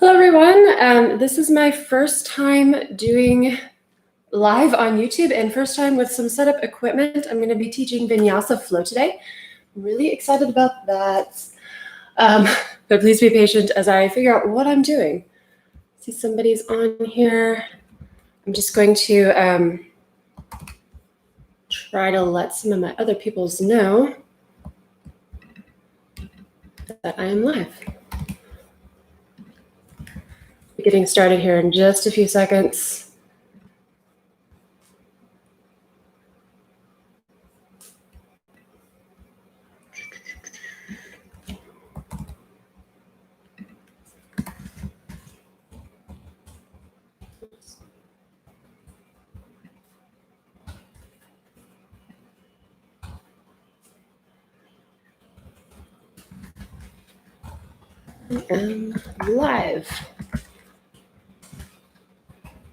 Hello, everyone. This is my first time doing live on YouTube and first time with some setup equipment. I'm going to be teaching Vinyasa flow today. I'm really excited about that. But please be patient as I figure out what I'm doing. See somebody's on here. I'm just going to try to let some of my other peoples know that I am live. Getting started here in just a few seconds. I am live.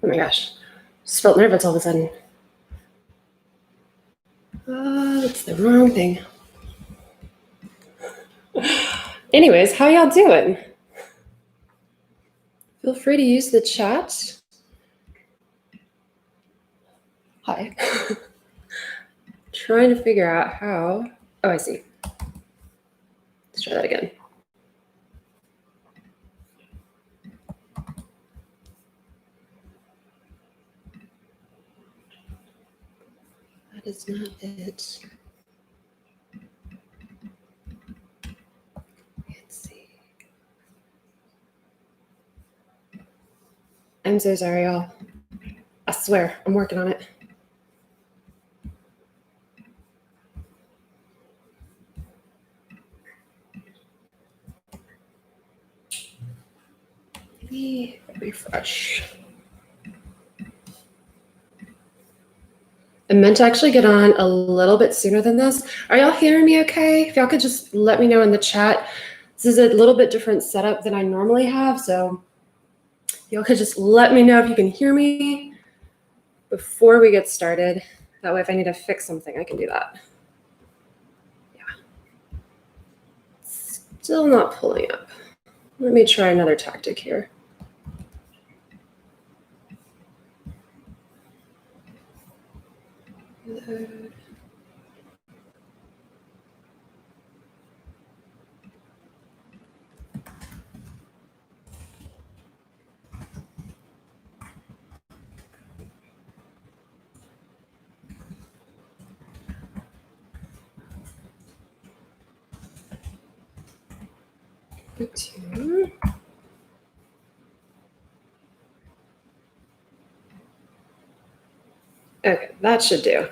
Oh my gosh, just felt nervous all of a sudden. That's the wrong thing. Anyways, how y'all doing? Feel free to use the chat. Hi. Trying to figure out how. Oh, I see. Let's try that again. That is not it. Let's see. I'm so sorry, y'all. I swear, I'm working on it. Maybe refresh. I meant to actually get on a little bit sooner than this. Are y'all hearing me okay? If y'all could just let me know in the chat. This is a little bit different setup than I normally have, so y'all could just let me know if you can hear me before we get started. That way, if I need to fix something, I can do that. Yeah. Still not pulling up. Let me try another tactic here. Load. Okay, that should do.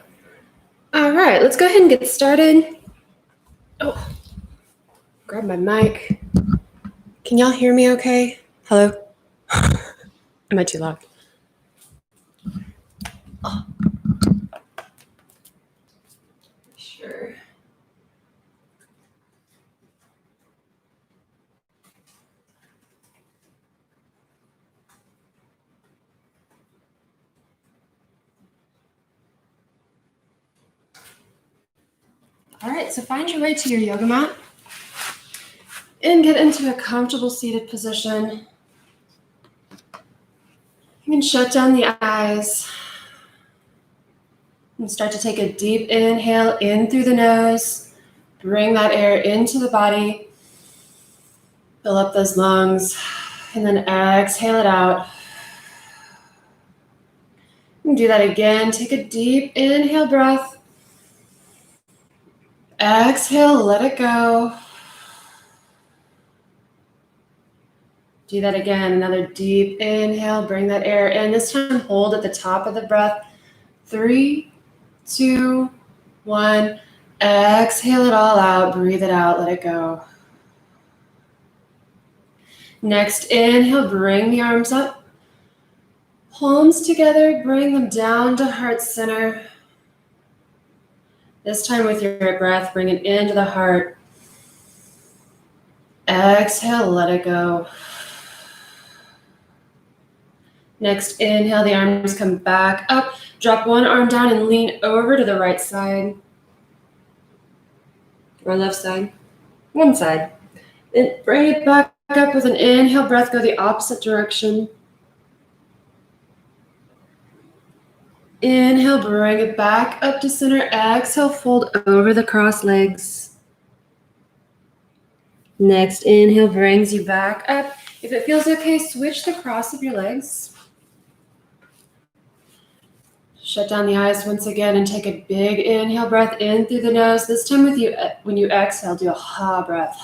All right, let's go ahead and get started. Oh, grab my mic. Can y'all hear me okay? Hello? Am I too loud? Oh. Sure. All right, so find your way to your yoga mat and get into a comfortable seated position. You can shut down the eyes and start to take a deep inhale in through the nose. Bring that air into the body. Fill up those lungs and then exhale it out. And do that again. Take a deep inhale breath. Exhale, let it go. Do that again. Another deep inhale. Bring that air in. This time, hold at the top of the breath. 3, 2, 1. Exhale it all out. Breathe it out. Let it go. Next, inhale. Bring the arms up. Palms together. Bring them down to heart center. This time with your breath, bring it into the heart. Exhale, let it go. Next, inhale, the arms come back up. Drop one arm down and lean over to the right side. Or left side. One side. Then bring it back up with an inhale breath, go the opposite direction. Inhale, bring it back up to center. Exhale, fold over the cross legs. Next inhale brings you back up. If it feels okay, switch the cross of your legs. Shut down the eyes once again and take a big inhale breath in through the nose. This time when you exhale, do a ha breath.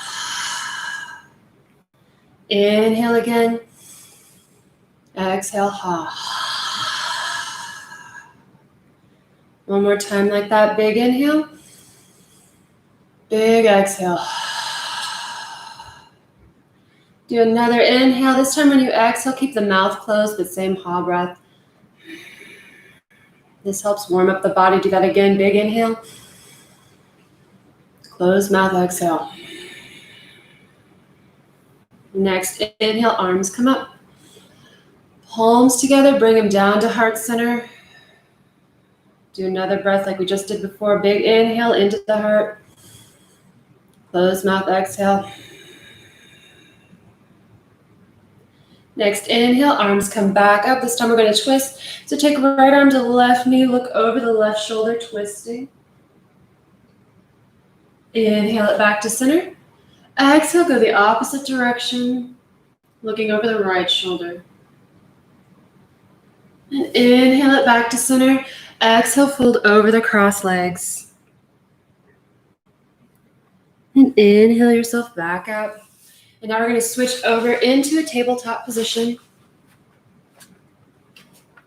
Inhale again. Exhale, ha. One more time like that. Big inhale. Big exhale. Do another inhale. This time when you exhale, keep the mouth closed, but same ha breath. This helps warm up the body. Do that again. Big inhale. Closed mouth, exhale. Next inhale, arms come up. Palms together, bring them down to heart center. Do another breath like we just did before. Big inhale into the heart. Closed mouth, exhale. Next inhale, arms come back up. This time we're going to twist. So take right arm to the left knee, look over the left shoulder, twisting. Inhale it back to center. Exhale, go the opposite direction, looking over the right shoulder. And inhale it back to center. Exhale, fold over the cross legs. And inhale yourself back up. And now we're going to switch over into a tabletop position.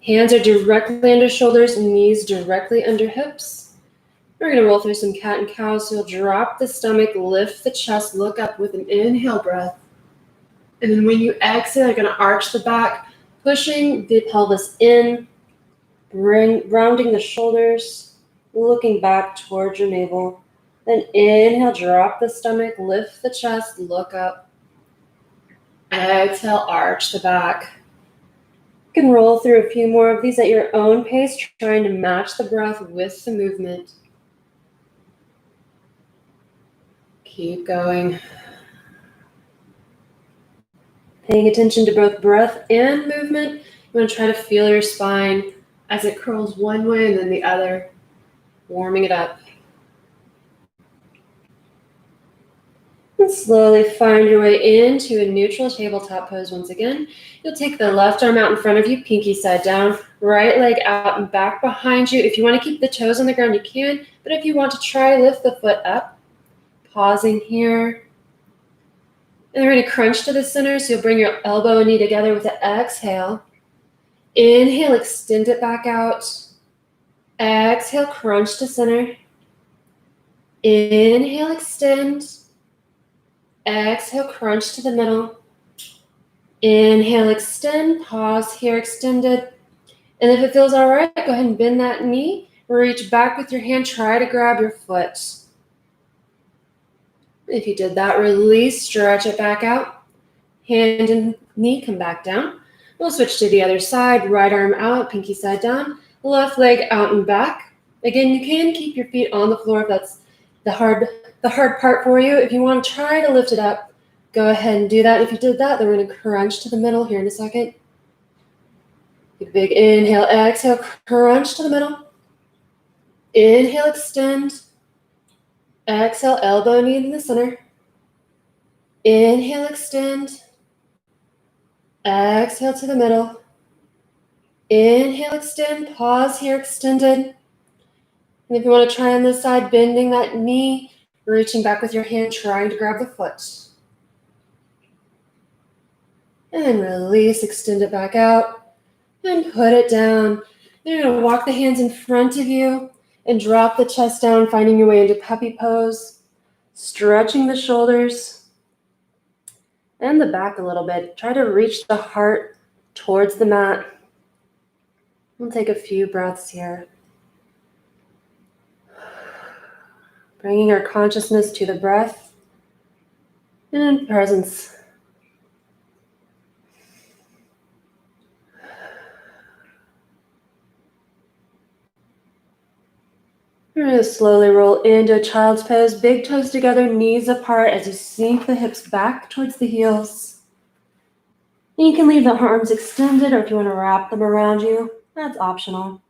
Hands are directly under shoulders and knees directly under hips. We're going to roll through some cat and cow. So you'll drop the stomach, lift the chest, look up with an inhale breath. And then when you exhale, you're going to arch the back, pushing the pelvis in, rounding the shoulders, looking back towards your navel. Then inhale, drop the stomach, lift the chest, look up. Exhale, arch the back. You can roll through a few more of these at your own pace, trying to match the breath with the movement. Keep going. Paying attention to both breath and movement. You want to try to feel your spine as it curls one way and then the other, warming it up. And slowly find your way into a neutral tabletop pose once again. You'll take the left arm out in front of you, pinky side down, right leg out and back behind you. If you want to keep the toes on the ground, you can, but if you want to try, lift the foot up. Pausing here. And we're going to crunch to the center, so you'll bring your elbow and knee together with an exhale. Inhale, extend it back out. Exhale, crunch to center. Inhale, extend. Exhale, crunch to the middle. Inhale, extend. Pause here, extended. And if it feels all right, go ahead and bend that knee. Reach back with your hand. Try to grab your foot. If you did that, release, stretch it back out. Hand and knee come back down. We'll switch to the other side. Right arm out, pinky side down. Left leg out and back. Again, you can keep your feet on the floor if that's the hard part for you. If you want to try to lift it up, go ahead and do that. If you did that, then we're going to crunch to the middle here in a second. Take a big inhale, exhale, crunch to the middle. Inhale, extend. Exhale, elbow, knee in the center. Inhale, extend. Exhale to the middle. Inhale, extend. Pause here, extended. And if you want to try on this side, bending that knee, reaching back with your hand, trying to grab the foot. And release, extend it back out, and put it down. Then you're going to walk the hands in front of you and drop the chest down, finding your way into puppy pose, stretching the shoulders and the back a little bit. Try to reach the heart towards the mat. We'll take a few breaths here. Bringing our consciousness to the breath and in presence. We're going to slowly roll into a child's pose. Big toes together, knees apart as you sink the hips back towards the heels. And you can leave the arms extended, or if you want to wrap them around you, that's optional.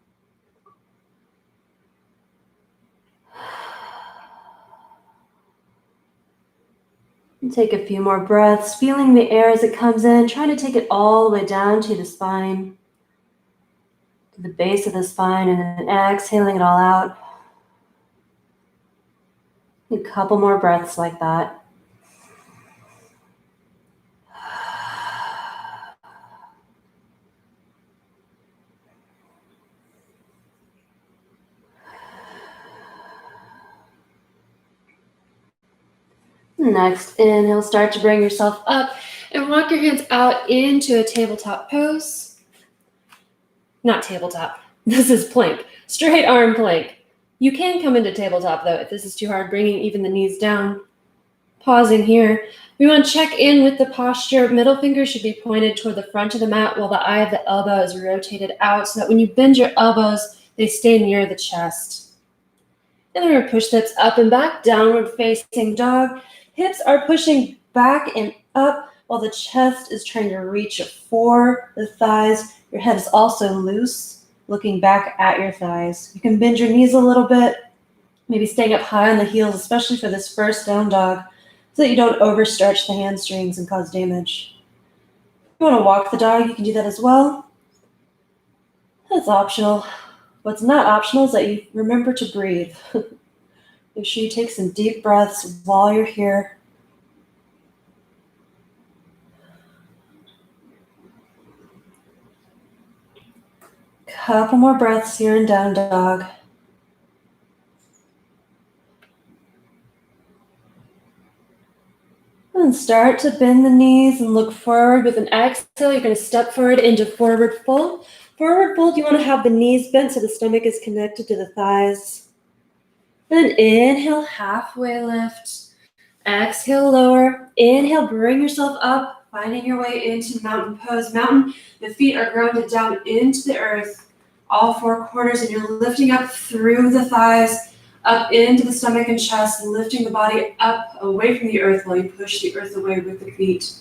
And take a few more breaths, feeling the air as it comes in, trying to take it all the way down to the spine, to the base of the spine, and then exhaling it all out. A couple more breaths like that. Next, inhale, start to bring yourself up and walk your hands out into a tabletop pose. Not tabletop, this is plank, straight arm plank. You can come into tabletop though if this is too hard, bringing even the knees down. Pausing here, we want to check in with the posture. Middle finger should be pointed toward the front of the mat while the eye of the elbow is rotated out so that when you bend your elbows, they stay near the chest. And then we're going to push the hips up and back, downward facing dog. Hips are pushing back and up while the chest is trying to reach for the thighs. Your head is also loose, looking back at your thighs. You can bend your knees a little bit, maybe staying up high on the heels, especially for this first down dog, so that you don't overstretch the hamstrings and cause damage. If you want to walk the dog, you can do that as well. That's optional. What's not optional is that you remember to breathe. Make sure you take some deep breaths while you're here. Couple more breaths here in down dog. And start to bend the knees and look forward. With an exhale, you're going to step forward into forward fold. Forward fold, you want to have the knees bent so the stomach is connected to the thighs. Then inhale, halfway lift. Exhale, lower. Inhale, bring yourself up, finding your way into mountain pose. Mountain, the feet are grounded down into the earth, all four corners, and you're lifting up through the thighs, up into the stomach and chest, lifting the body up away from the earth while you push the earth away with the feet.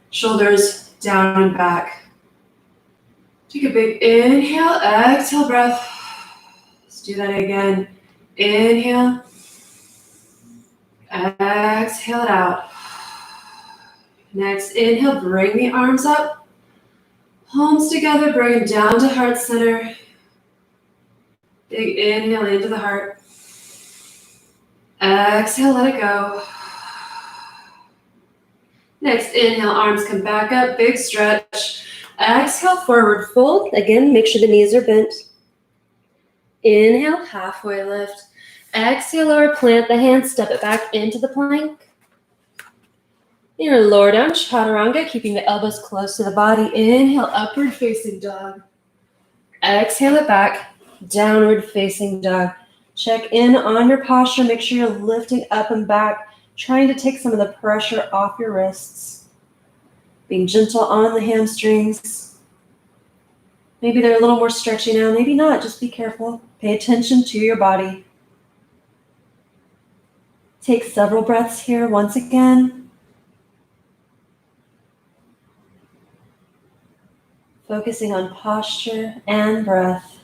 Shoulders down and back. Take a big inhale, exhale breath. Let's do that again. Inhale. Exhale it out. Next, inhale, bring the arms up. Palms together, bring them down to heart center. Big inhale into the heart. Exhale, let it go. Next, inhale, arms come back up, big stretch. Exhale, forward fold. Again, make sure the knees are bent. Inhale, halfway lift. Exhale, lower, plant the hands, step it back into the plank. Your lower down, chaturanga, keeping the elbows close to the body. Inhale, upward facing dog. Exhale it back, downward facing dog. Check in on your posture. Make sure you're lifting up and back, trying to take some of the pressure off your wrists. Being gentle on the hamstrings. Maybe they're a little more stretchy now, maybe not. Just be careful. Pay attention to your body. Take several breaths here once again. Focusing on posture and breath.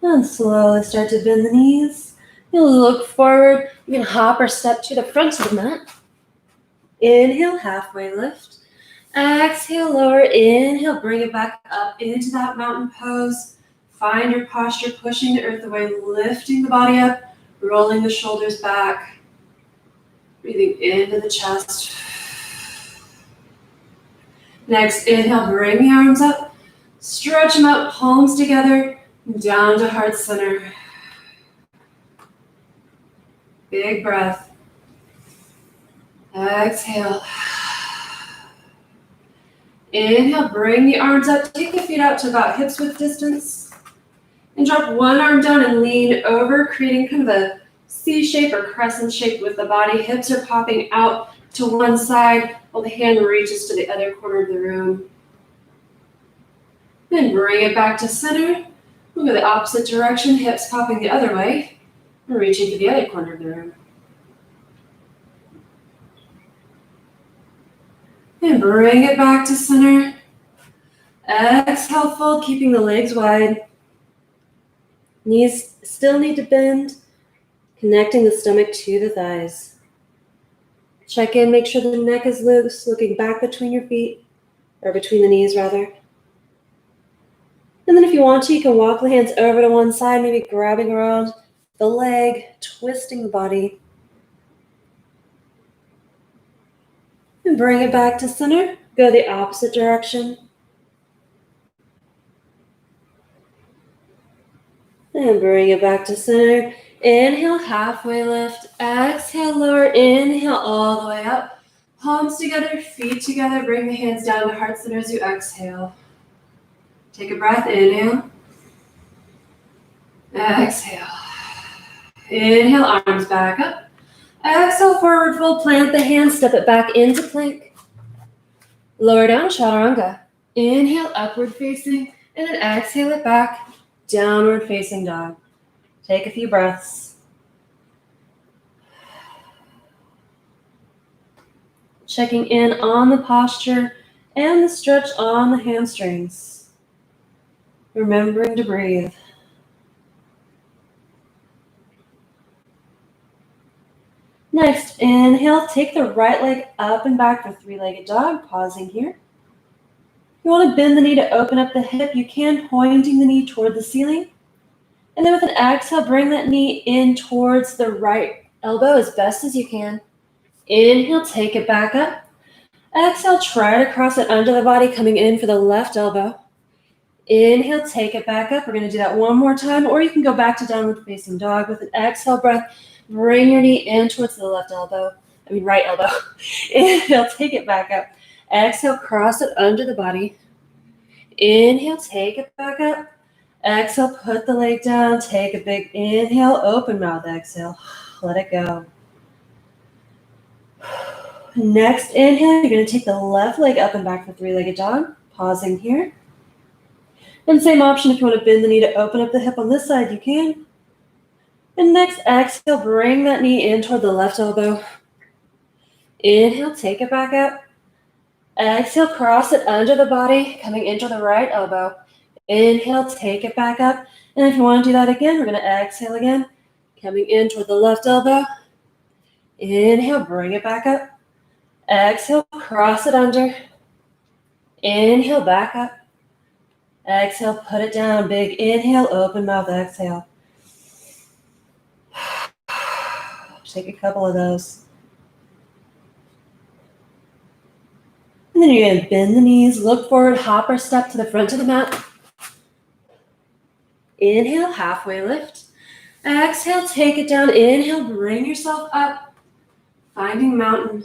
And slowly start to bend the knees. You'll look forward. You can hop or step to the front of the mat. Inhale, halfway lift. Exhale, lower. Inhale, bring it back up into that mountain pose. Find your posture, pushing the earth away, lifting the body up, rolling the shoulders back. Breathing into the chest. Next, inhale, bring the arms up. Stretch them out, palms together, down to heart center. Big breath. Exhale. Inhale, bring the arms up. Take the feet out to about hips width distance. And drop one arm down and lean over, creating kind of a C shape or crescent shape with the body. Hips are popping out to one side. while the hand reaches to the other corner of the room. Then bring it back to center. We'll go the opposite direction, hips popping the other way, and reaching to the other corner of the room. And bring it back to center. Exhale, fold, keeping the legs wide. Knees still need to bend, connecting the stomach to the thighs. Check in, make sure the neck is loose, looking back between your feet, or between the knees rather. And then if you want to, you can walk the hands over to one side, maybe grabbing around the leg, twisting the body. And bring it back to center. Go the opposite direction. And bring it back to center. Inhale, halfway lift. Exhale, lower. Inhale, all the way up. Palms together, feet together. Bring the hands down to heart center as you exhale. Take a breath. Inhale. Exhale. Inhale, arms back up. Exhale, forward fold. Plant the hands. Step it back into plank. Lower down, chaturanga. Inhale, upward facing. And then exhale it back. Downward facing dog. Take a few breaths. Checking in on the posture and the stretch on the hamstrings. Remembering to breathe. Next, inhale, take the right leg up and back for three-legged dog, pausing here. You want to bend the knee to open up the hip. You can, pointing the knee toward the ceiling. And then with an exhale, bring that knee in towards the right elbow as best as you can. Inhale, take it back up. Exhale, try to cross it under the body, coming in for the left elbow. Inhale, take it back up. We're going to do that one more time, or you can go back to downward facing dog with an exhale breath. Bring your knee in towards the right elbow. Inhale, take it back up. Exhale, cross it under the body. Inhale, take it back up. Exhale, put the leg down. Take a big inhale, open mouth exhale. Let it go. Next inhale, you're going to take the left leg up and back for three-legged dog. Pausing here. And same option, if you want to bend the knee to open up the hip on this side, you can. And next exhale, bring that knee in toward the left elbow. Inhale, take it back up. Exhale, cross it under the body, coming into the right elbow. Inhale, take it back up. And if you want to do that again, we're going to exhale again, coming in toward the left elbow. Inhale, bring it back up. Exhale, cross it under. Inhale, back up. Exhale, put it down. Big inhale, open mouth exhale. Take a couple of those. And then you're going to bend the knees, look forward, hop or step to the front of the mat. Inhale, halfway lift. Exhale, take it down. Inhale, bring yourself up. Finding mountain.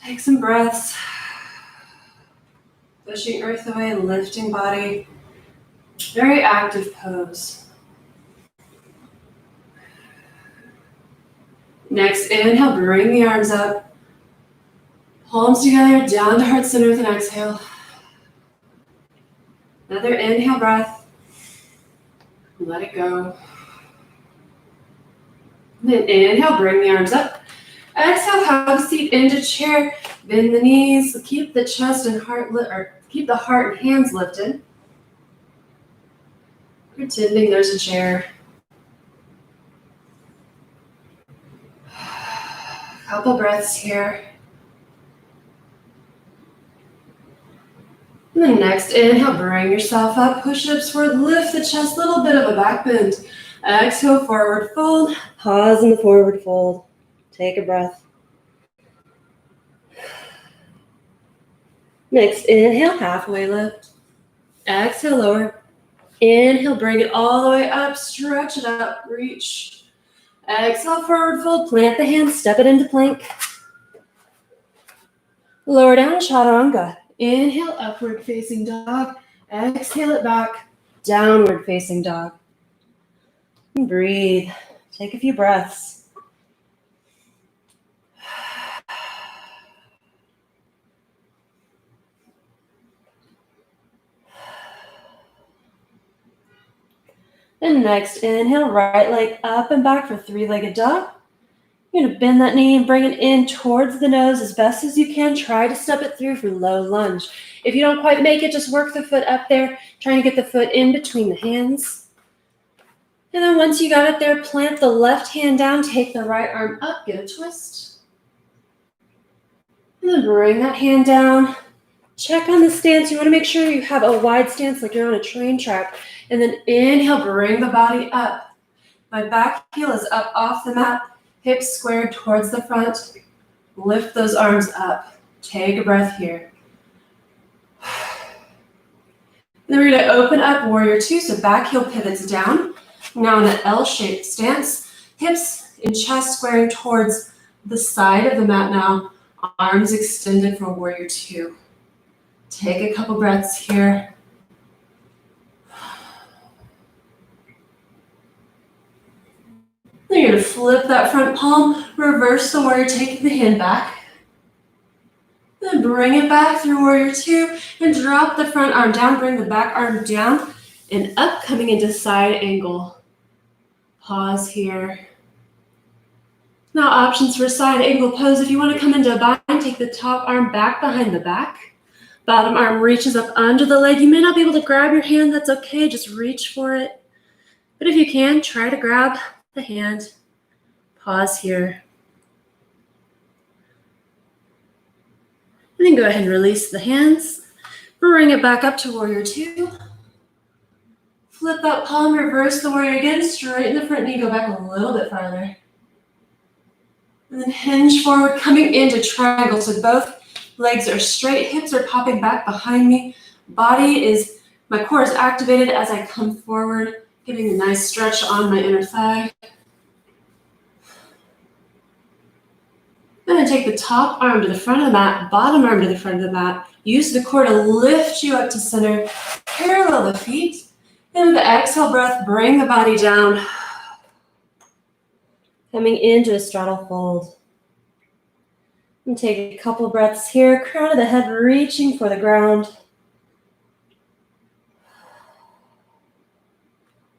Take some breaths. Pushing earth away, lifting body. Very active pose. Next, inhale, bring the arms up. Palms together, down to heart center with an exhale. Another inhale breath. Let it go. Then inhale, bring the arms up. Exhale, have a seat into chair. Bend the knees. Keep the chest and heart keep the heart and hands lifted. Pretending there's a chair. Couple breaths here. And then next inhale, bring yourself up. Push-ups forward, lift the chest, little bit of a back bend. Exhale, forward fold. Pause in the forward fold. Take a breath. Next, inhale, halfway lift. Exhale, lower. Inhale, bring it all the way up. Stretch it up, reach. Exhale, forward fold. Plant the hands, step it into plank. Lower down, chaturanga. Inhale, upward facing dog. Exhale it back, downward facing dog. And breathe. Take a few breaths. And next, inhale, right leg up and back for three-legged dog. You're gonna bend that knee and bring it in towards the nose as best as you can. Try to step it through for low lunge. If you don't quite make it, just work the foot up there, trying to get the foot in between the hands. And then once you got it there, plant the left hand down, take the right arm up, get a twist. And then bring that hand down. Check on the stance. You want to make sure you have a wide stance like you're on a train track. And then inhale, bring the body up. My back heel is up off the mat, hips squared towards the front. Lift those arms up. Take a breath here. Then we're going to open up warrior two, so back heel pivots down. Now in an L-shaped stance, hips and chest squaring towards the side of the mat now. Arms extended for warrior two. Take a couple breaths here. Then you're going to flip that front palm, reverse the warrior, taking the hand back. Then bring it back through warrior two and drop the front arm down, bring the back arm down and up, coming into side angle. Pause here. Now options for side angle pose. If you want to come into a bind, take the top arm back behind the back. Bottom arm reaches up under the leg. You may not be able to grab your hand. That's okay. Just reach for it. But if you can, try to grab the hand. Pause here. And then go ahead and release the hands. Bring it back up to warrior two. Flip that palm, reverse the warrior again. Straighten the front knee, go back a little bit farther. And then hinge forward, coming into triangle. So both legs are straight, hips are popping back behind me. My core is activated as I come forward, giving a nice stretch on my inner thigh. Then I take the top arm to the front of the mat, bottom arm to the front of the mat. Use the core to lift you up to center. Parallel the feet. And with the exhale breath, bring the body down. Coming into a straddle fold. And take a couple breaths here. Crown of the head reaching for the ground.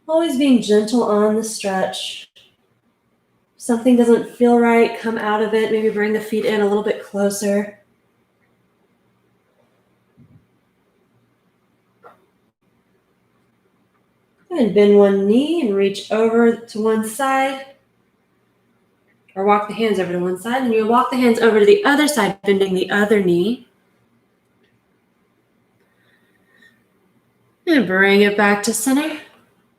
Always being gentle on the stretch. If something doesn't feel right, come out of it. Maybe bring the feet in a little bit closer. And bend one knee and reach over to one side. Or walk the hands over to one side. And you walk the hands over to the other side, bending the other knee. And bring it back to center.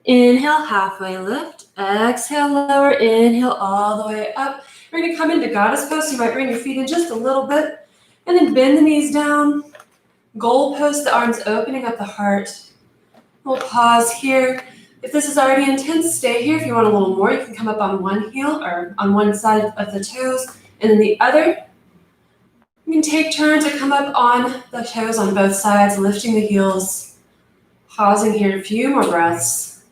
Inhale, halfway lift. Exhale, lower. Inhale, all the way up. We're going to come into goddess pose. You might bring your feet in just a little bit. And then bend the knees down. Goal post, the arms opening up the heart. We'll pause here. If this is already intense, stay here. If you want a little more, you can come up on one heel or on one side of the toes and then the other. You can take turns to come up on the toes on both sides, lifting the heels. Pausing here, a few more breaths.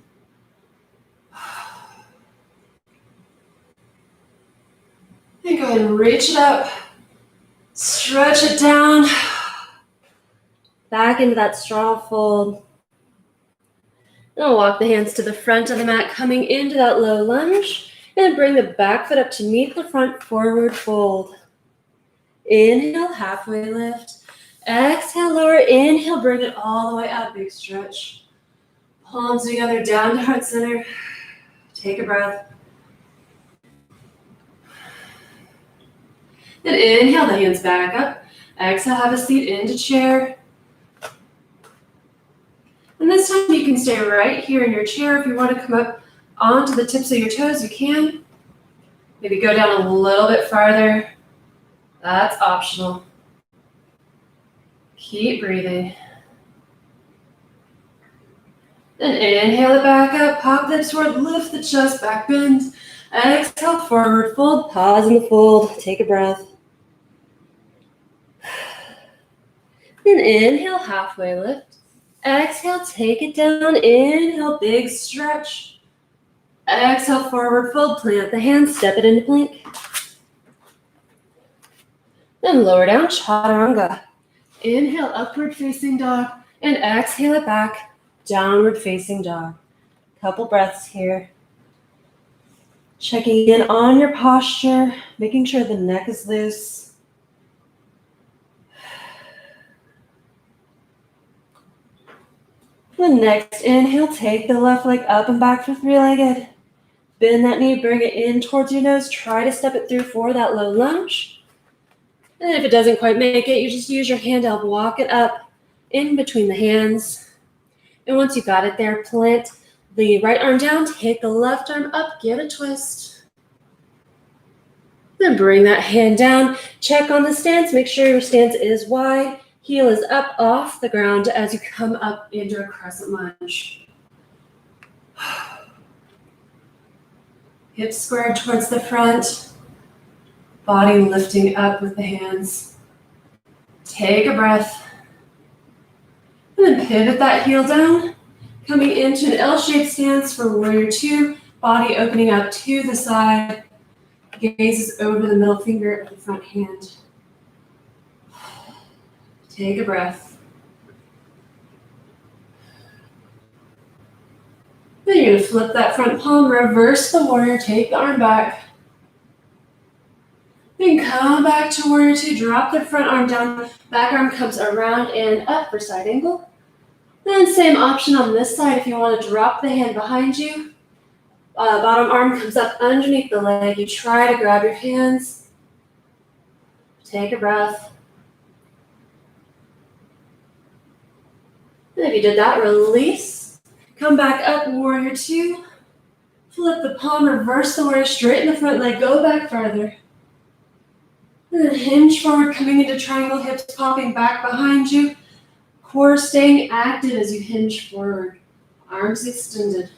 And go ahead and reach it up. Stretch it down. Back into that straddle fold. And I'll walk the hands to the front of the mat, coming into that low lunge. And bring the back foot up to meet the front, forward fold. Inhale, halfway lift. Exhale, lower. Inhale, bring it all the way up, big stretch. Palms together, down to heart center. Take a breath. Then inhale, the hands back up. Exhale, have a seat into chair. And this time you can stay right here in your chair. If you want to come up onto the tips of your toes, you can. Maybe go down a little bit farther. That's optional. Keep breathing. Then inhale it back up, pop the hips forward, lift the chest, back bend. Exhale, forward fold, pause in the fold, take a breath. Then inhale, halfway lift. Exhale, take it down. Inhale, big stretch. Exhale, forward fold, plant the hands, step it into plank. Then lower down, chaturanga. Inhale, upward facing dog, and exhale it back, downward facing dog. Couple breaths here. Checking in on your posture, making sure the neck is loose. The next inhale, take the left leg up and back for three-legged. Bend that knee, bring it in towards your nose. Try to step it through for that low lunge. And if it doesn't quite make it, you just use your hand to help walk it up in between the hands. And once you got it there, plant the right arm down, take the left arm up, give a twist. Then bring that hand down, check on the stance, make sure your stance is wide. Heel is up off the ground as you come up into a crescent lunge. Hips squared towards the front, body lifting up with the hands. Take a breath. And then pivot that heel down, coming into an L-shaped stance for warrior two, body opening up to the side, gazes over the middle finger of the front hand. Take a breath. Then you're going to flip that front palm, reverse the warrior, take the arm back. Then come back to warrior two, drop the front arm down, back arm comes around and up for side angle. Then same option on this side if you want to drop the hand behind you. Bottom arm comes up underneath the leg. You try to grab your hands. Take a breath. And if you did that, release. Come back up, warrior two. Flip the palm, reverse the warrior, straighten the front leg, go back farther. And then hinge forward, coming into triangle, hips popping back behind you. Core staying active as you hinge forward. Arms extended.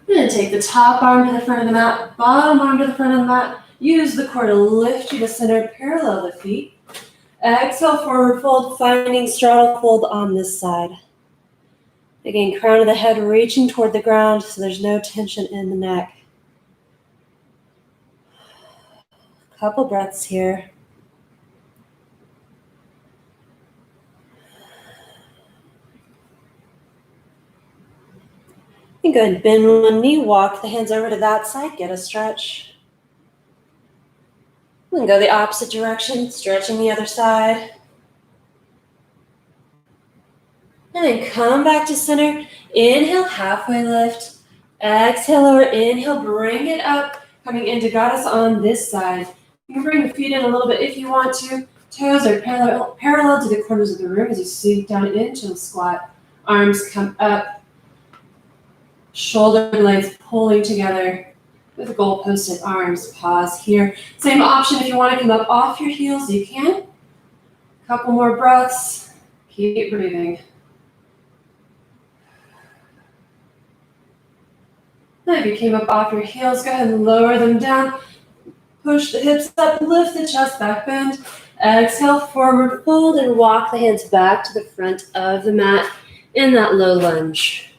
Then take the top arm to the front of the mat, bottom arm to the front of the mat. Use the core to lift you to center, parallel the feet. Exhale, forward fold, finding straddle fold on this side. Again, crown of the head reaching toward the ground so there's no tension in the neck. Couple breaths here. And good, bend one knee, walk the hands over to that side, get a stretch. Then go the opposite direction, stretching the other side. And then come back to center. Inhale, halfway lift. Exhale, lower, inhale, bring it up. Coming into goddess on this side. You can bring the feet in a little bit if you want to. Toes are parallel to the corners of the room as you sink down into the squat. Arms come up. Shoulder blades pulling together with the goal-posted arms. Pause here. Same option if you want to come up off your heels, you can. Couple more breaths. Keep breathing. Now if you came up off your heels, go ahead and lower them down. Push the hips up, lift the chest back, bend. Exhale, forward fold, and walk the hands back to the front of the mat in that low lunge.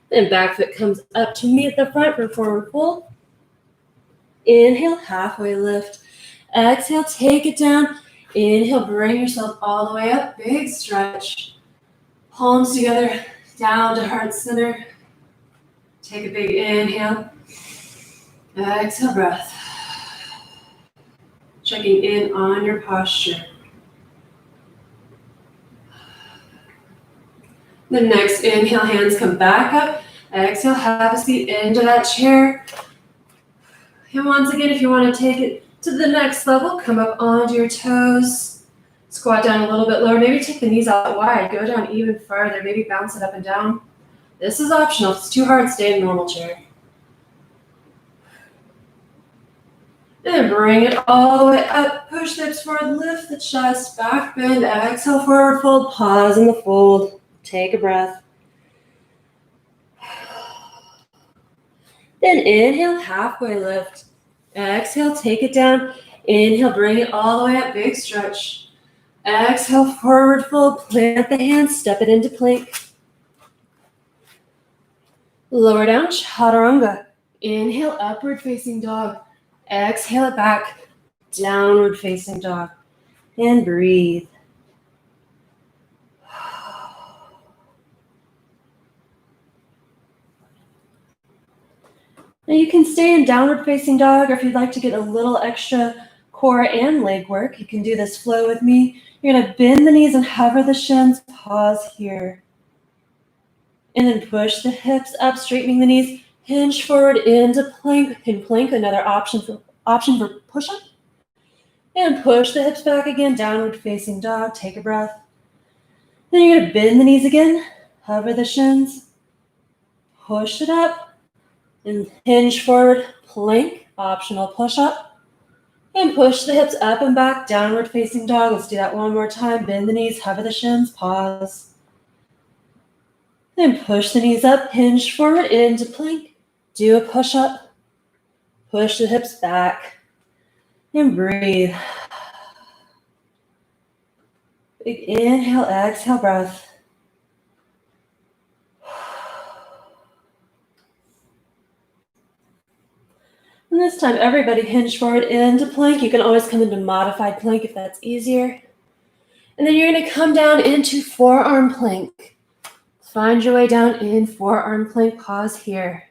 Then back foot comes up to meet the front for forward fold. Inhale, halfway lift. Exhale, take it down. Inhale, bring yourself all the way up. Big stretch. Palms together, down to heart center. Take a big inhale. Exhale, breath. Checking in on your posture. The next inhale, hands come back up. Exhale, have a seat into that chair. And once again, if you want to take it to the next level, come up onto your toes. Squat down a little bit lower. Maybe take the knees out wide. Go down even farther. Maybe bounce it up and down. This is optional. If it's too hard, stay in normal chair. And bring it all the way up. Push the hips forward. Lift the chest. Back bend. Exhale, forward fold. Pause in the fold. Take a breath. Then inhale, halfway lift. Exhale, take it down. Inhale, bring it all the way up. Big stretch. Exhale, forward fold. Plant the hands. Step it into plank. Lower down, chaturanga. Inhale, upward facing dog. Exhale it back. Downward facing dog. And breathe. Now you can stay in downward facing dog, or if you'd like to get a little extra core and leg work, you can do this flow with me. You're gonna bend the knees and hover the shins, pause here. And then push the hips up, straightening the knees, hinge forward into plank. In plank, another option for push-up. And push the hips back again, downward facing dog, take a breath. Then you're gonna bend the knees again, hover the shins, push it up, and hinge forward, plank, optional push-up. And push the hips up and back, downward facing dog. Let's do that one more time. Bend the knees, hover the shins, pause. Then push the knees up, hinge forward into plank. Do a push-up. Push the hips back. And breathe. Big inhale, exhale, breath. And this time, everybody hinge forward into plank. You can always come into modified plank if that's easier. And then you're going to come down into forearm plank. Find your way down in forearm plank. Pause here.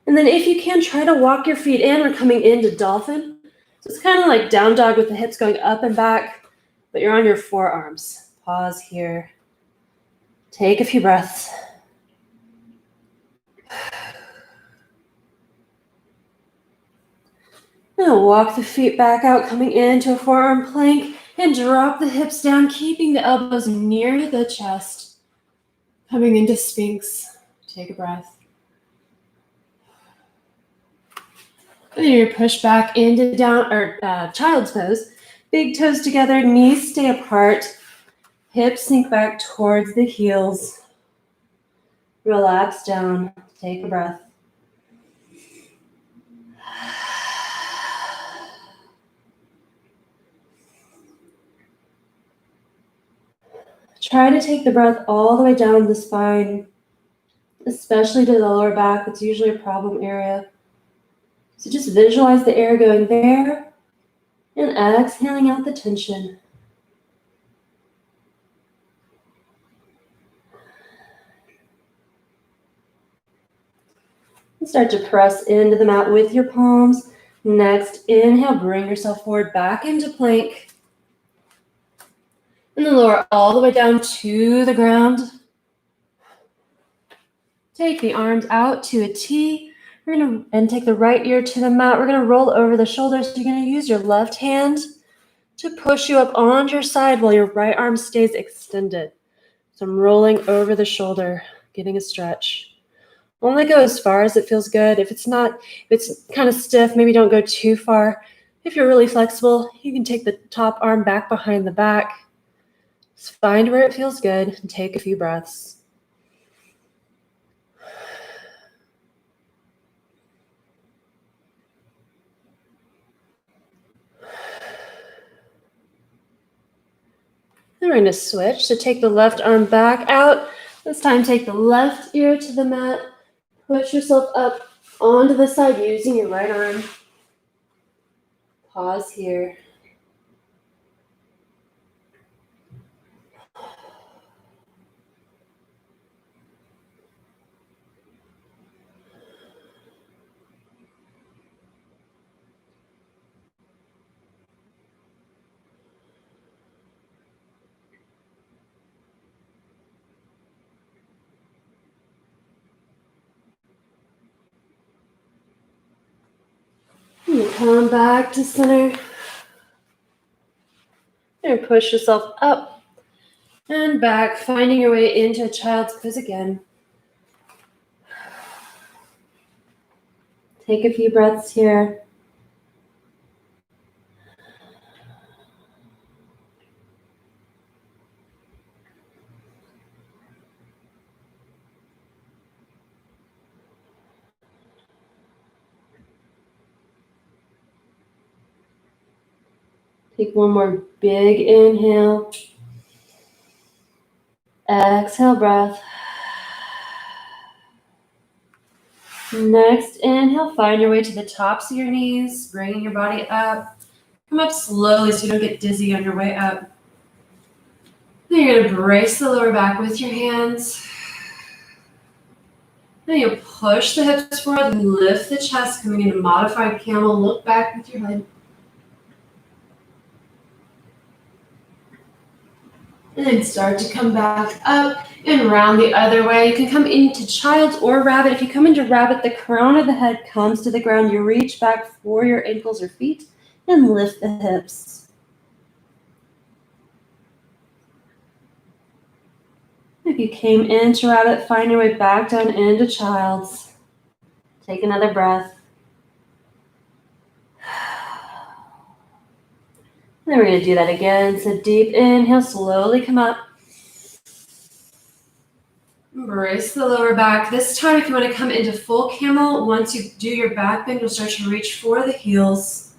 And then if you can, try to walk your feet in. We're coming into dolphin. So it's kind of like down dog with the hips going up and back, but you're on your forearms. Pause here. Take a few breaths. Now walk the feet back out, coming into a forearm plank, and drop the hips down, keeping the elbows near the chest. Coming into Sphinx. Take a breath. And then you're push back into down child's pose. Big toes together, knees stay apart. Hips sink back towards the heels. Relax down. Take a breath. Try to take the breath all the way down the spine, especially to the lower back. That's usually a problem area. So just visualize the air going there and exhaling out the tension. And start to press into the mat with your palms. Next, inhale, bring yourself forward back into plank. And then lower all the way down to the ground. Take the arms out to a T. And take the right ear to the mat. We're gonna roll over the shoulders. You're gonna use your left hand to push you up on your side while your right arm stays extended. So I'm rolling over the shoulder, getting a stretch. Only go as far as it feels good. If it's kind of stiff, maybe don't go too far. If you're really flexible, you can take the top arm back behind the back. Just find where it feels good and take a few breaths. Then we're going to switch. So take the left arm back out. This time take the left ear to the mat. Push yourself up onto the side using your right arm. Pause here. And come back to center. And push yourself up and back, finding your way into a child's pose again. Take a few breaths here. Take one more big inhale. Exhale, breath. Next inhale, find your way to the tops of your knees, bringing your body up. Come up slowly so you don't get dizzy on your way up. Then you're going to brace the lower back with your hands. Then you push the hips forward, lift the chest, coming into modified camel. Look back with your head. And then start to come back up and round the other way. You can come into child or rabbit. If you come into rabbit, the crown of the head comes to the ground. You reach back for your ankles or feet and lift the hips. If you came into rabbit, find your way back down into child's. Take another breath. Then we're going to do that again. So deep inhale, slowly come up. Embrace the lower back. This time, if you want to come into full camel, once you do your back bend, you'll start to reach for the heels.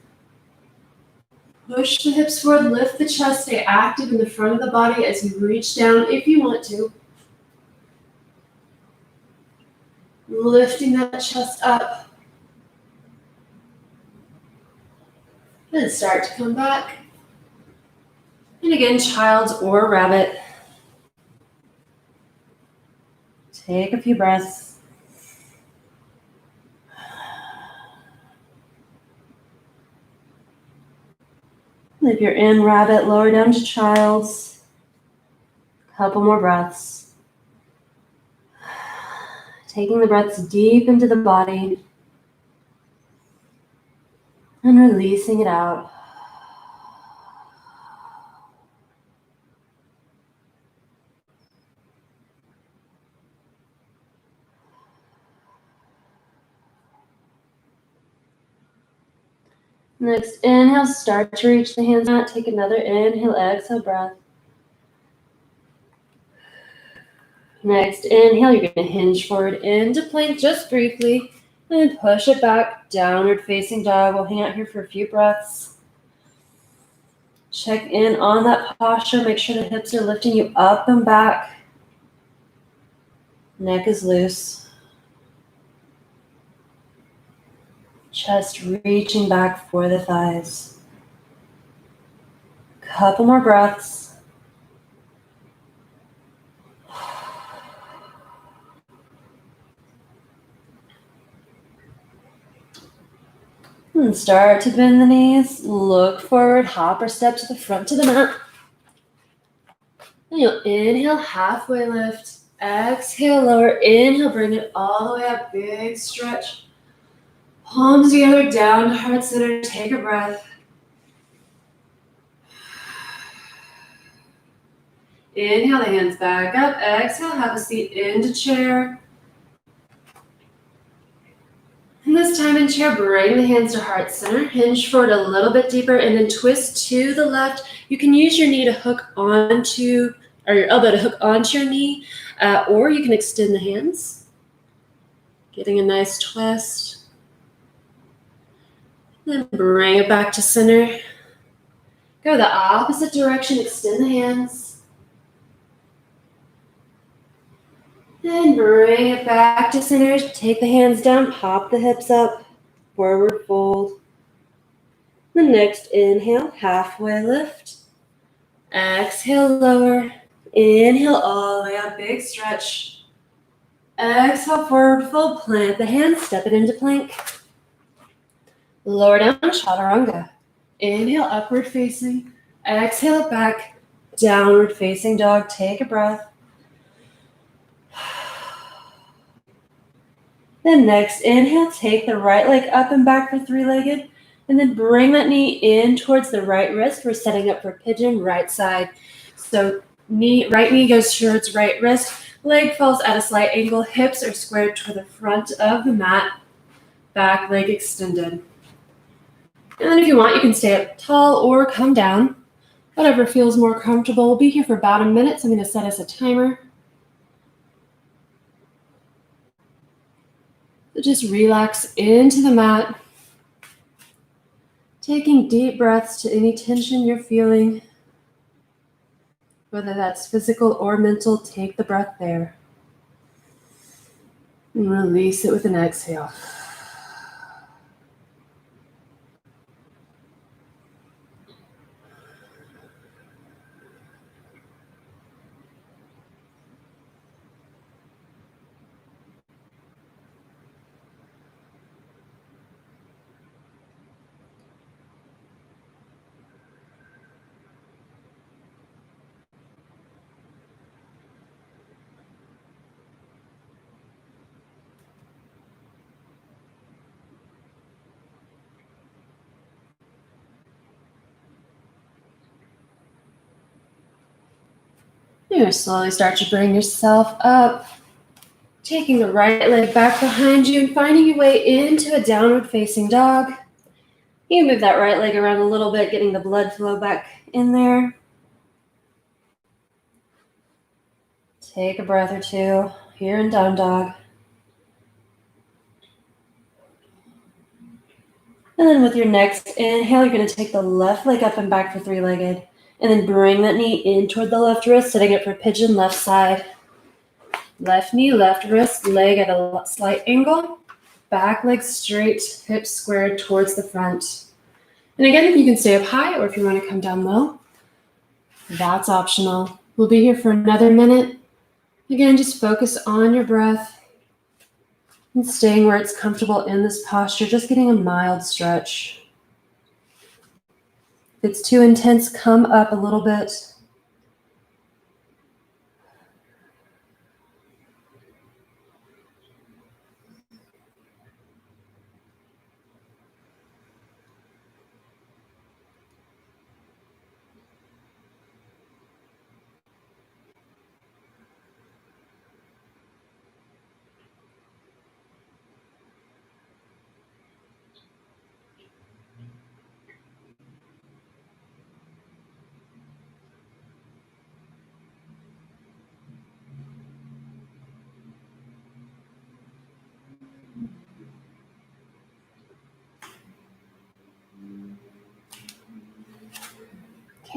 Push the hips forward, lift the chest, stay active in the front of the body as you reach down if you want to. Lifting that chest up. Then start to come back. And again, child or rabbit. Take a few breaths. And if you're in rabbit, lower down to child's. Couple more breaths. Taking the breaths deep into the body and releasing it out. Next inhale, start to reach the hands out. Take another inhale, exhale breath. Next inhale, you're going to hinge forward into plank just briefly and push it back, downward facing dog. We'll hang out here for a few breaths. Check in on that posture. Make sure the hips are lifting you up and back. Neck is loose. Chest reaching back for the thighs. Couple more breaths. And start to bend the knees. Look forward, hop or step to the front of the mat. And you'll inhale, halfway lift. Exhale, lower. Inhale, bring it all the way up. Big stretch. Palms together, down to heart center. Take a breath. Inhale, the hands back up. Exhale, have a seat into chair. And this time in chair, bring the hands to heart center. Hinge forward a little bit deeper and then twist to the left. You can use your knee to hook onto, or your elbow to hook onto your knee, or you can extend the hands. Getting a nice twist. Then bring it back to center. Go the opposite direction, extend the hands. Then bring it back to center. Take the hands down, pop the hips up, forward fold. The next inhale, halfway lift. Exhale, lower. Inhale, all the way up, big stretch. Exhale, forward fold, plant the hands, step it into plank. Lower down, chaturanga. Inhale, upward facing. Exhale, back, downward facing dog. Take a breath. Then next inhale, take the right leg up and back for three-legged, and then bring that knee in towards the right wrist. We're setting up for pigeon, right side. So right knee goes towards right wrist, leg falls at a slight angle, hips are squared toward the front of the mat, back leg extended. And then if you want, you can stay up tall or come down, whatever feels more comfortable. We'll be here for about a minute, so I'm going to set us a timer. So just relax into the mat, taking deep breaths to any tension you're feeling. Whether that's physical or mental, take the breath there. And release it with an exhale. You're going to slowly start to bring yourself up, taking the right leg back behind you and finding your way into a downward facing dog. You can move that right leg around a little bit, getting the blood flow back in there. Take a breath or two here in down dog. And then with your next inhale, you're going to take the left leg up and back for three-legged. And then bring that knee in toward the left wrist, setting it for pigeon left side. Left knee, left wrist, leg at a slight angle. Back leg straight, hips squared towards the front. And again, if you can stay up high or if you want to come down low, that's optional. We'll be here for another minute. Again, just focus on your breath and staying where it's comfortable in this posture, just getting a mild stretch. If it's too intense, come up a little bit.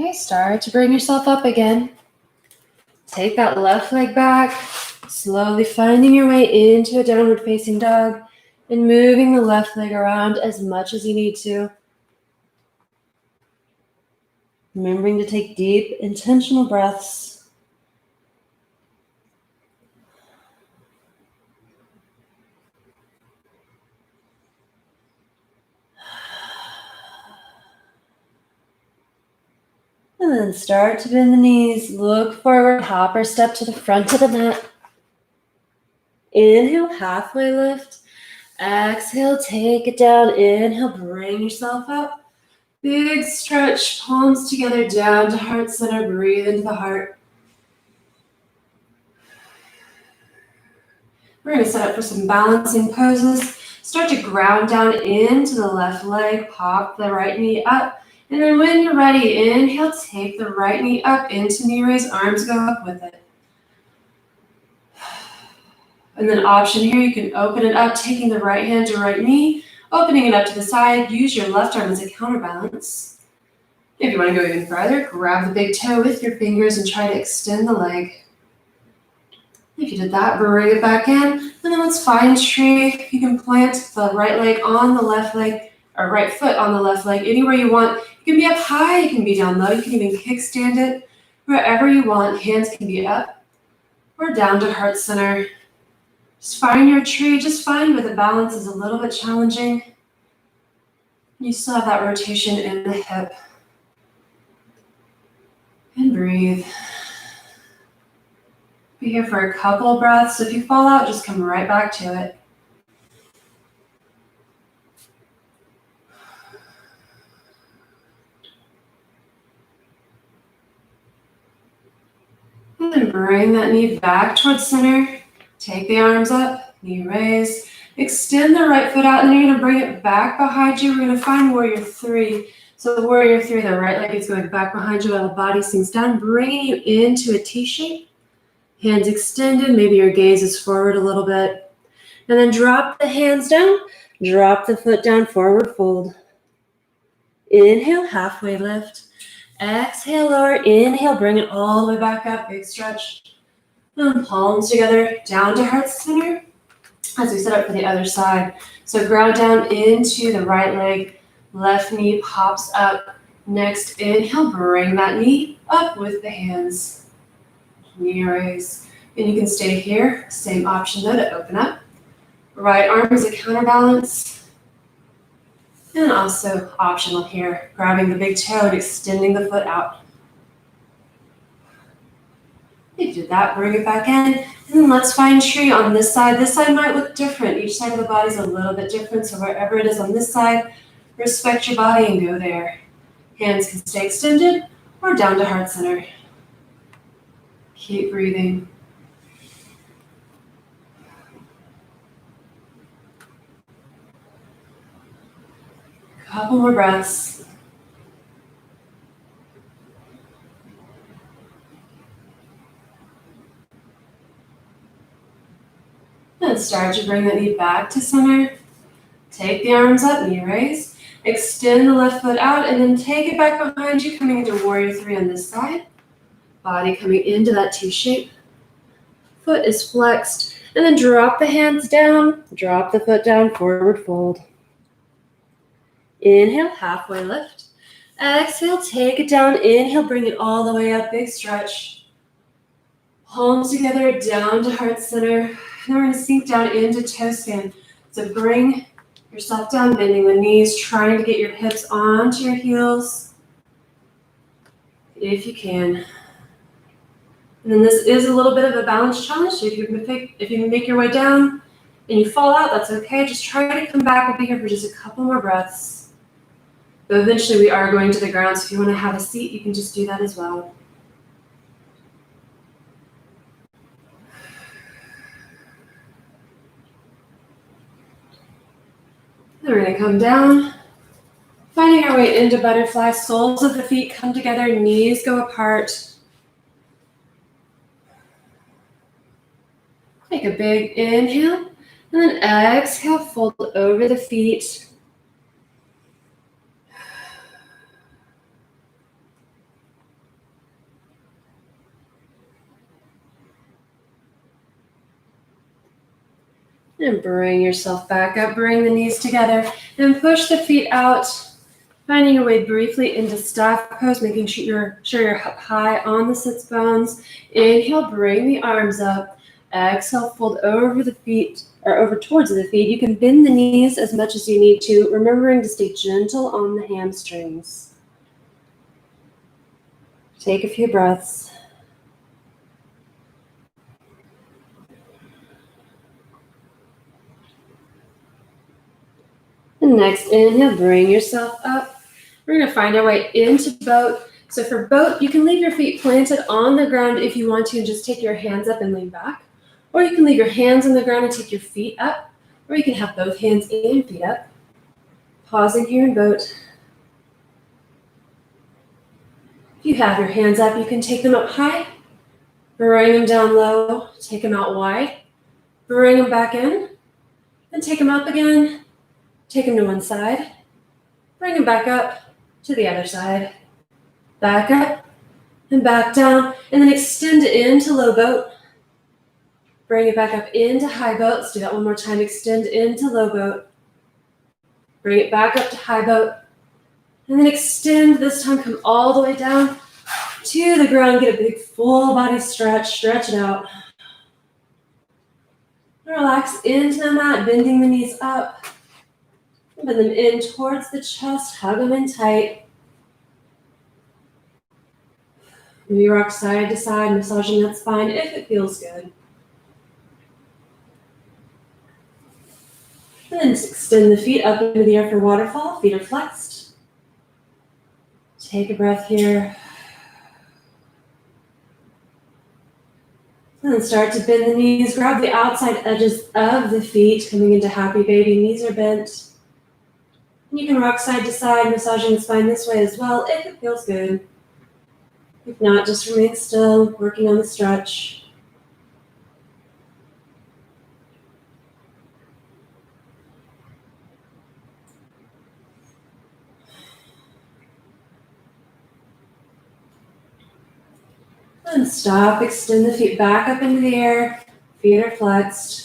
Okay, start to bring yourself up again. Take that left leg back, slowly finding your way into a downward facing dog and moving the left leg around as much as you need to. Remembering to take deep, intentional breaths. And then start to bend the knees, look forward, hop or step to the front of the mat. Inhale, halfway lift. Exhale, take it down. Inhale, bring yourself up. Big stretch, palms together down to heart center. Breathe into the heart. We're going to set up for some balancing poses. Start to ground down into the left leg. Pop the right knee up. And then when you're ready, inhale, take the right knee up into knee raise. Arms go up with it. And then option here, you can open it up, taking the right hand to right knee, opening it up to the side. Use your left arm as a counterbalance. If you want to go even further, grab the big toe with your fingers and try to extend the leg. If you did that, bring it back in. And then let's find tree. You can plant the right leg on the left leg, or right foot on the left leg, anywhere you want. You can be up high, you can be down low, you can even kickstand it. Wherever you want, hands can be up or down to heart center. Just find your tree, just find where the balance is a little bit challenging. You still have that rotation in the hip. And breathe. Be here for a couple of breaths. If you fall out, just come right back to it. And then bring that knee back towards center. Take the arms up, knee raise. Extend the right foot out, and you're going to bring it back behind you. We're going to find warrior three. So warrior three, the right leg is going back behind you while the body sinks down, bringing you into a T shape. Hands extended, maybe your gaze is forward a little bit. And then drop the hands down, drop the foot down, forward fold. Inhale, halfway lift. Exhale, lower. Inhale, bring it all the way back up, big stretch. And palms together, down to heart center as we set up for the other side. So ground down into the right leg, left knee pops up. Next, inhale, bring that knee up with the hands. Knee raise. And you can stay here. Same option though to open up. Right arm is a counterbalance. And also optional here, grabbing the big toe and extending the foot out. You did that, bring it back in. And then let's find tree on this side. This side might look different. Each side of the body is a little bit different. So wherever it is on this side, respect your body and go there. Hands can stay extended or down to heart center. Keep breathing. Couple more breaths. And start to bring the knee back to center. Take the arms up, knee raise. Extend the left foot out and then take it back behind you, coming into warrior three on this side. Body coming into that T shape. Foot is flexed. And then drop the hands down. Drop the foot down, forward fold. Inhale, halfway lift. Exhale, take it down. Inhale, bring it all the way up, big stretch. Palms together, down to heart center. Now we're going to sink down into toe stand. So bring yourself down, bending the knees, trying to get your hips onto your heels, if you can. And then this is a little bit of a balance challenge. So if you make your way down and you fall out, that's okay. Just try to come back. We'll be here for just a couple more breaths. But eventually we are going to the ground, so if you want to have a seat, you can just do that as well. Then we're going to come down, finding our way into butterfly. Soles of the feet come together, knees go apart. Take a big inhale, and then exhale, fold over the feet. And bring yourself back up, bring the knees together, and push the feet out, finding your way briefly into staff pose, making sure you're up high on the sits bones. Inhale, bring the arms up. Exhale, fold over the feet, or over towards the feet. You can bend the knees as much as you need to, remembering to stay gentle on the hamstrings. Take a few breaths. And next inhale, bring yourself up. We're going to find our way into boat. So for boat, you can leave your feet planted on the ground if you want to and just take your hands up and lean back. Or you can leave your hands on the ground and take your feet up. Or you can have both hands and feet up. Pausing here in boat. If you have your hands up, you can take them up high. Bring them down low. Take them out wide. Bring them back in. Then take them up again. Take them to one side, bring them back up to the other side, back up and back down, and then extend it into low boat. Bring it back up into high boat. Let's do that one more time. Extend into low boat. Bring it back up to high boat, and then extend. This time come all the way down to the ground. Get a big full body stretch. Stretch it out. Relax into the mat, bending the knees up. Bend them in towards the chest, hug them in tight. Maybe rock side to side, massaging that spine if it feels good. And then just extend the feet up into the air for waterfall. Feet are flexed. Take a breath here. And then start to bend the knees. Grab the outside edges of the feet, coming into happy baby. Knees are bent. You can rock side to side, massaging the spine this way as well if it feels good. If not, just remain still, working on the stretch. And stop, extend the feet back up into the air. Feet are flexed.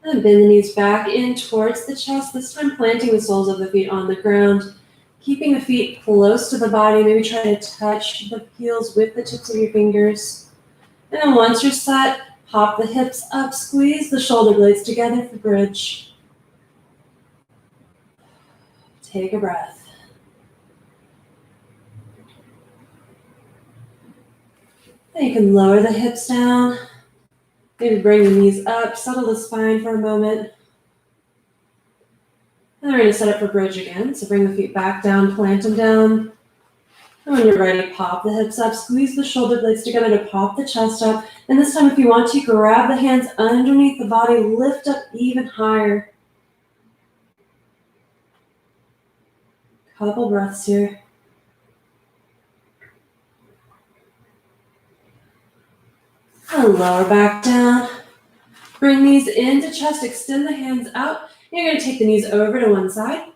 And bend the knees back in towards the chest, this time planting the soles of the feet on the ground. Keeping the feet close to the body, maybe try to touch the heels with the tips of your fingers. And then once you're set, pop the hips up, squeeze the shoulder blades together for bridge. Take a breath. Then you can lower the hips down. Maybe bring the knees up, settle the spine for a moment. And then we're going to set up for bridge again. So bring the feet back down, plant them down. And when you're ready, pop the hips up, squeeze the shoulder blades together to pop the chest up. And this time, if you want to, grab the hands underneath the body, lift up even higher. Couple breaths here. And lower back down. Bring knees into chest, extend the hands out. You're going to take the knees over to one side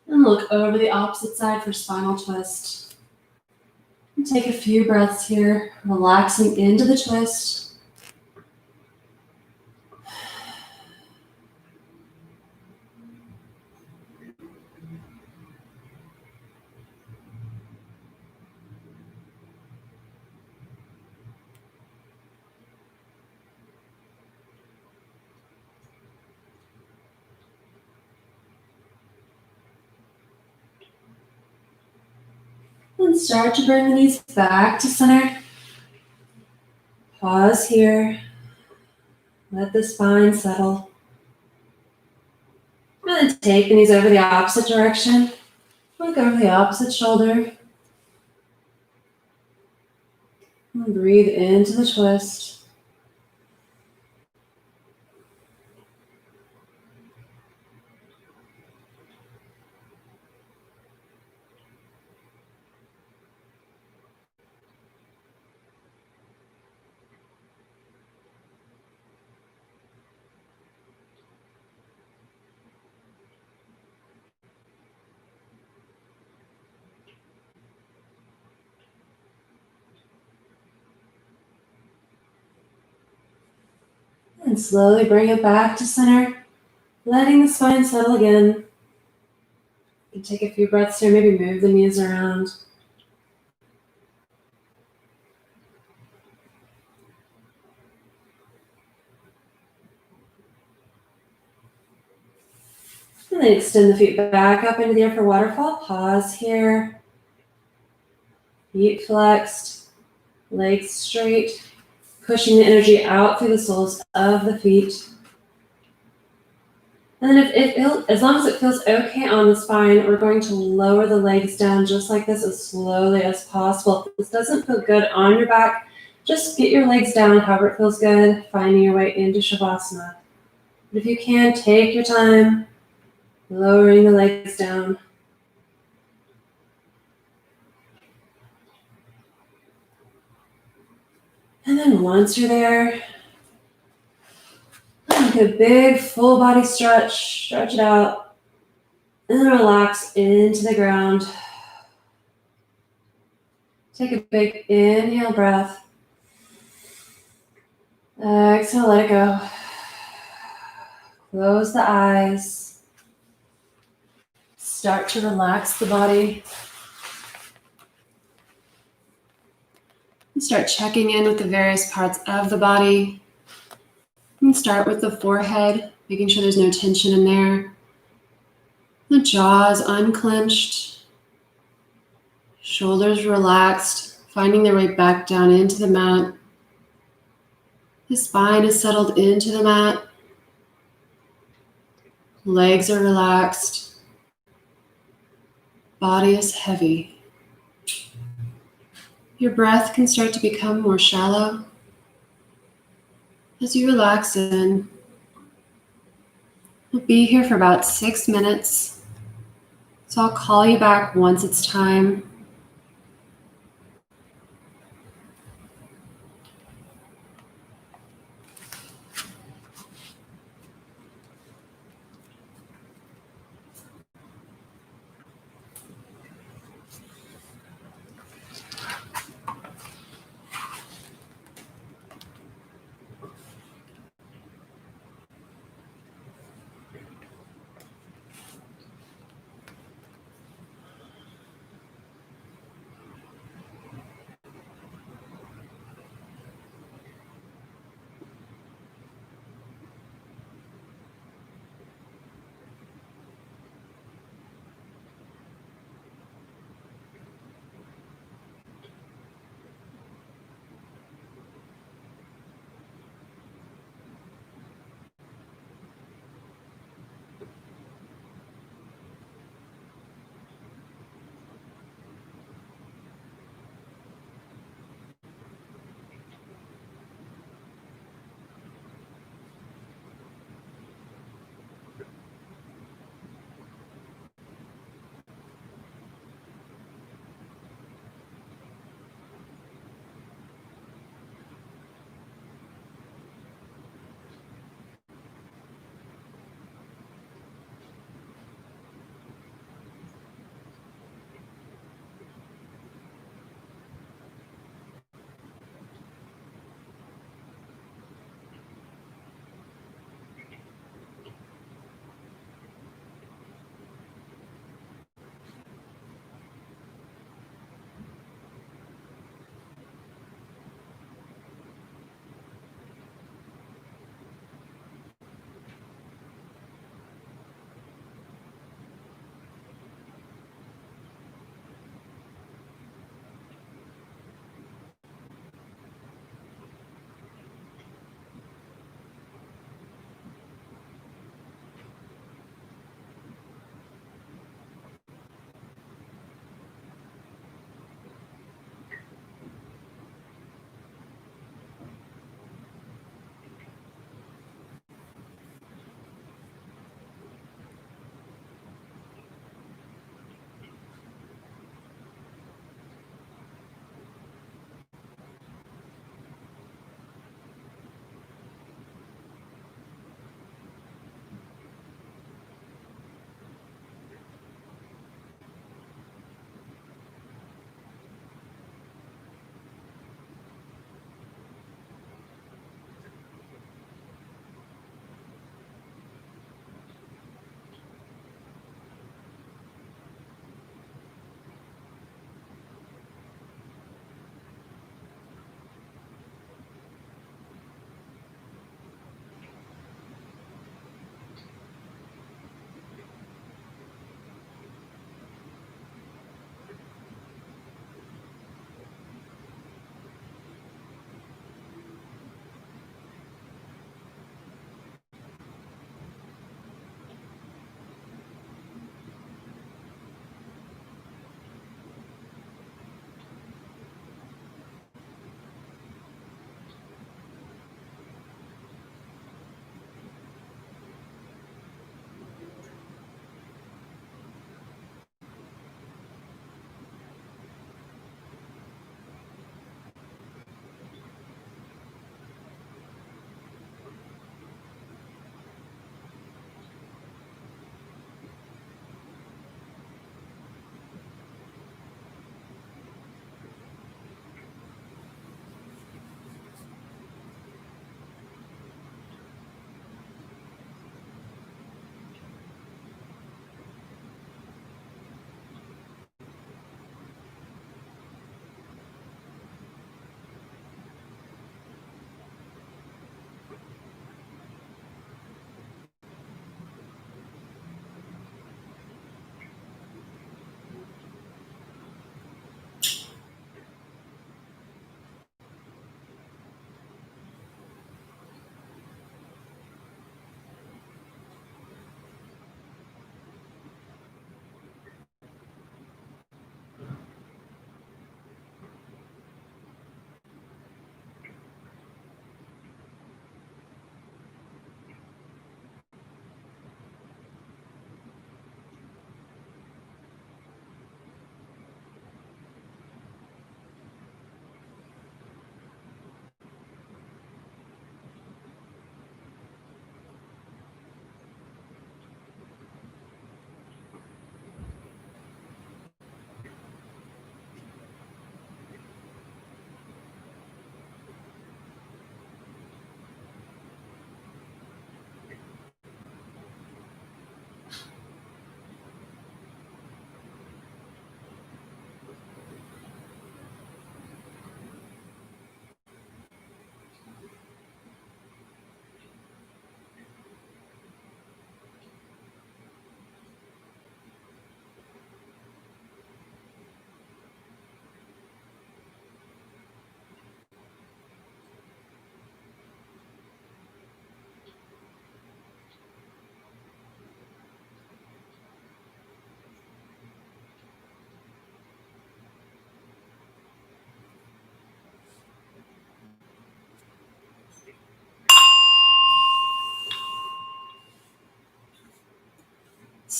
and look over the opposite side for spinal twist. And take a few breaths here, relaxing into the twist. And start to bring the knees back to center. Pause here. Let the spine settle. And then take the knees over the opposite direction. Look over the opposite shoulder. And breathe into the twist. And slowly bring it back to center, letting the spine settle again. And take a few breaths here, maybe move the knees around. And then extend the feet back up into the air for waterfall. Pause here. Feet flexed, legs straight, pushing the energy out through the soles of the feet. And then as long as it feels okay on the spine, we're going to lower the legs down just like this as slowly as possible. If this doesn't feel good on your back, just get your legs down however it feels good, finding your way into Shavasana. But if you can, take your time, lowering the legs down. And then once you're there, take a big full body stretch it out, and then relax into the ground. Take a big inhale breath. Exhale, let it go. Close the eyes. Start to relax the body. And start checking in with the various parts of the body. And start with the forehead, making sure there's no tension in there. The jaw is unclenched. Shoulders relaxed, finding their way back down into the mat. The spine is settled into the mat. Legs are relaxed. Body is heavy. Your breath can start to become more shallow as you relax in. We'll be here for about 6 minutes, so I'll call you back once it's time.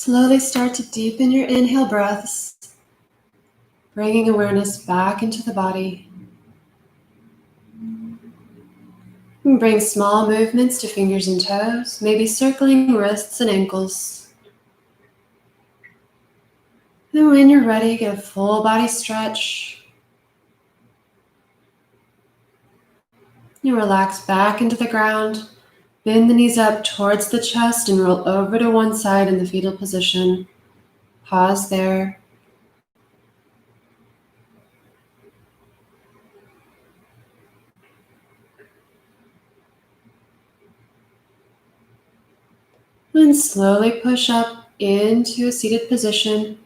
Slowly start to deepen your inhale breaths, bringing awareness back into the body. And bring small movements to fingers and toes, maybe circling wrists and ankles. And when you're ready, get a full body stretch. You relax back into the ground, bend the knees up towards the chest and roll over to one side in the fetal position. Pause there. Then slowly push up into a seated position.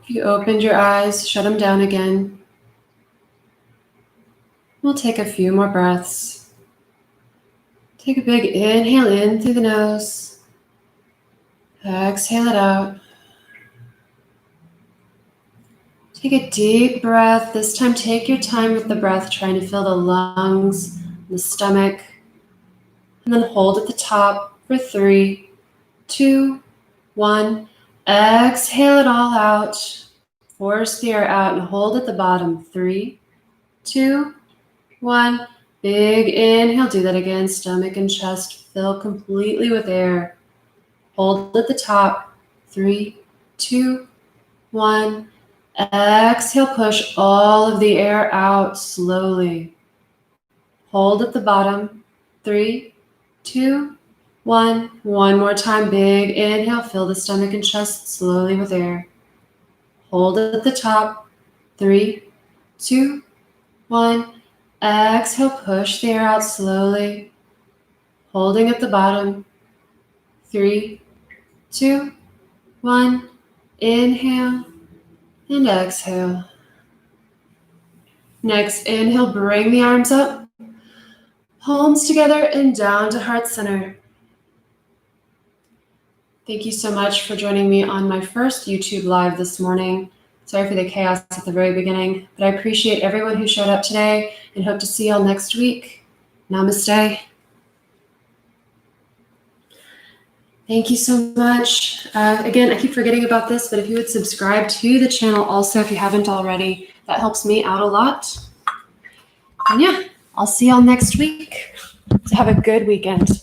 If you opened your eyes, shut them down again. We'll take a few more breaths. Take a big inhale in through the nose. Exhale it out. Take a deep breath. This time, take your time with the breath, trying to fill the lungs, the stomach, and then hold at the top for 3, 2, 1. Exhale it all out. Force the air out and hold at the bottom. 3, 2, 1. Big inhale. Do that again. Stomach and chest fill completely with air. Hold at the top. 3, 2, 1. Exhale, push all of the air out slowly. Hold at the bottom. 3, 2, 1. One more time. Big inhale. Fill the stomach and chest slowly with air. Hold at the top. 3, 2, 1. Exhale, push the air out slowly. Holding at the bottom. 3, 2, 1. Inhale and exhale. Next, inhale, bring the arms up. Palms together and down to heart center. Thank you so much for joining me on my first YouTube Live this morning. Sorry for the chaos at the very beginning, but I appreciate everyone who showed up today and hope to see y'all next week. Namaste. Thank you so much. Again, I keep forgetting about this, but if you would subscribe to the channel also if you haven't already, that helps me out a lot. And yeah, I'll see y'all next week. So have a good weekend.